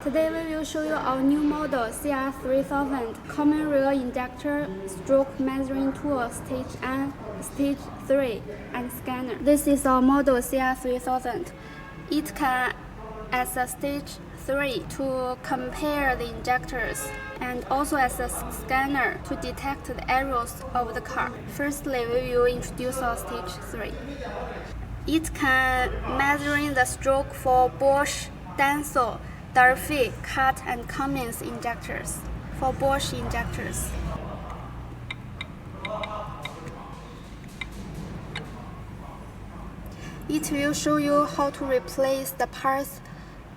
Today we will show you our new model CR3000 common rail injector stroke measuring tool stage N, stage 3 and scanner. This is our model CR3000. It can as a stage 3 to compare the injectors and also as a scanner to detect the errors of the car. Firstly, we will introduce our stage 3. It can measuring the stroke for Bosch, Denso, Durfee, Cut and Cummins injectors for Bosch injectors. It will show you how to replace the parts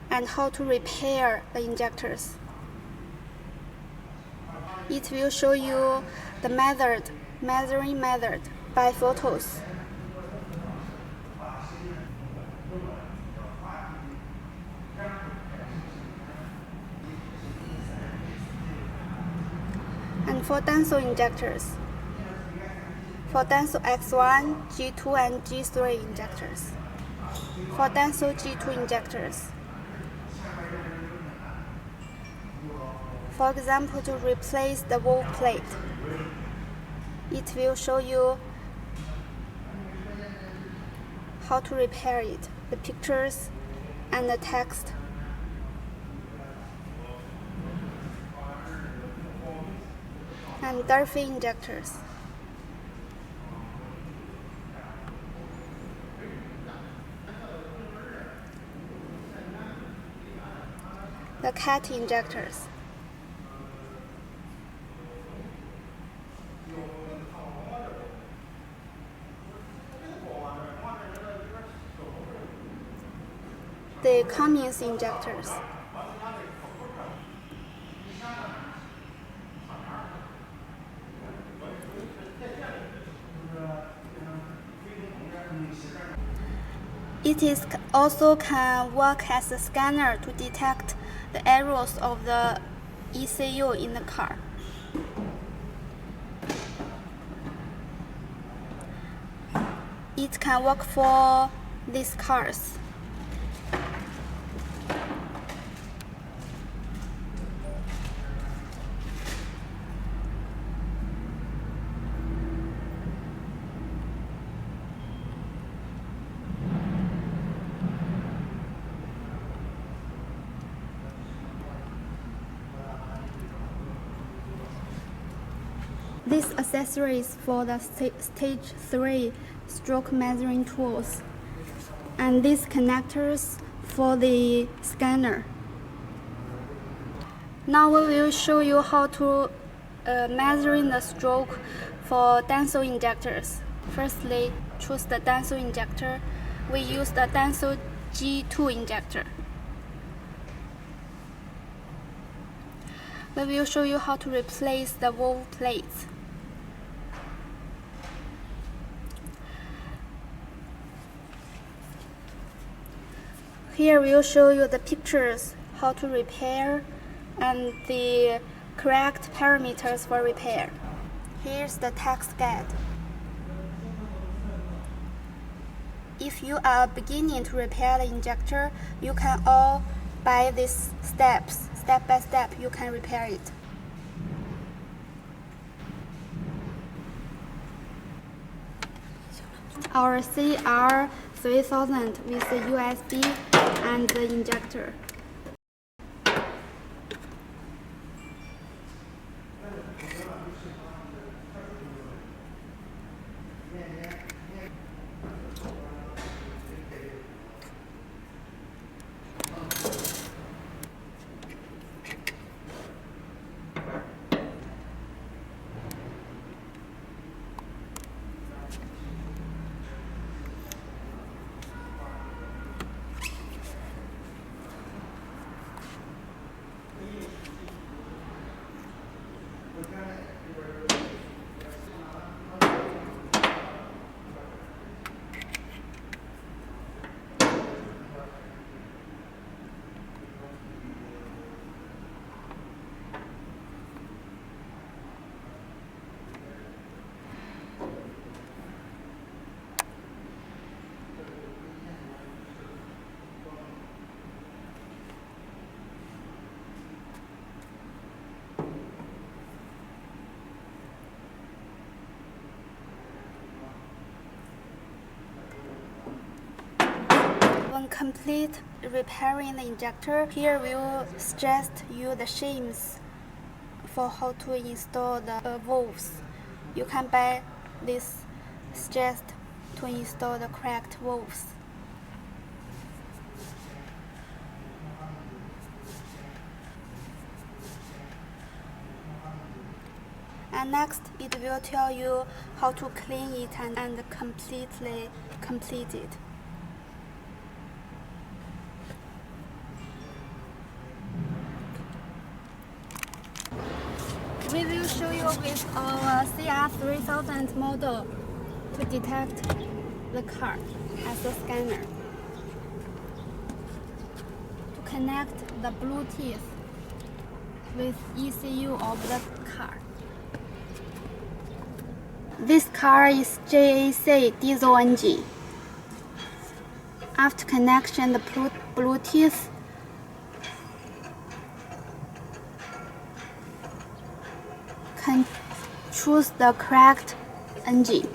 and how to repair the injectors. It will show you the measuring method by photos. And for Denso injectors, for Denso X1, G2 and G3 injectors, for Denso G2 injectors, for example, to replace the valve plate, it will show you how to repair it, the pictures and the text. And Durfee injectors. The Cat injectors. The Cummins injectors. It is also can work as a scanner to detect the errors of the ECU in the car. It can work for these cars. These accessories for the stage 3 stroke measuring tools, and these connectors for the scanner. Now we will show you how to measuring the stroke for Denso injectors. Firstly, choose the Denso injector. We use the Denso G2 injector. We will show you how to replace the valve plates. Here we will show you the pictures, how to repair, and the correct parameters for repair. Here's the text guide. If you are beginning to repair the injector, you can all by these steps. Step by step, you can repair it. Our CR3000 with the USB and the injector. complete repairing the injector, here we'll suggest you the schemes for how to install the valves. You can buy this suggest to install the correct valves. And next, it will tell you how to clean it and completely complete it. We will show you with our CR3000 model to detect the car as a scanner. To connect the Bluetooth with ECU of the car. This car is JAC diesel engine. After connection the Bluetooth, can choose the correct engine.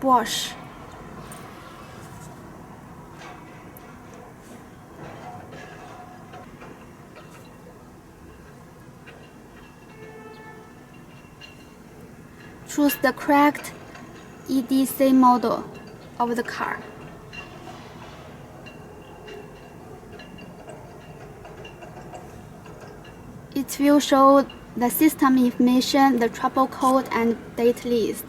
Bosch. Choose the correct EDC model of the car. It will show the system information, the trouble code, and date list.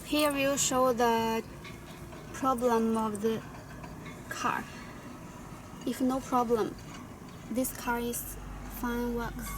Here will show the problem of the car. If no problem, this car is fine works.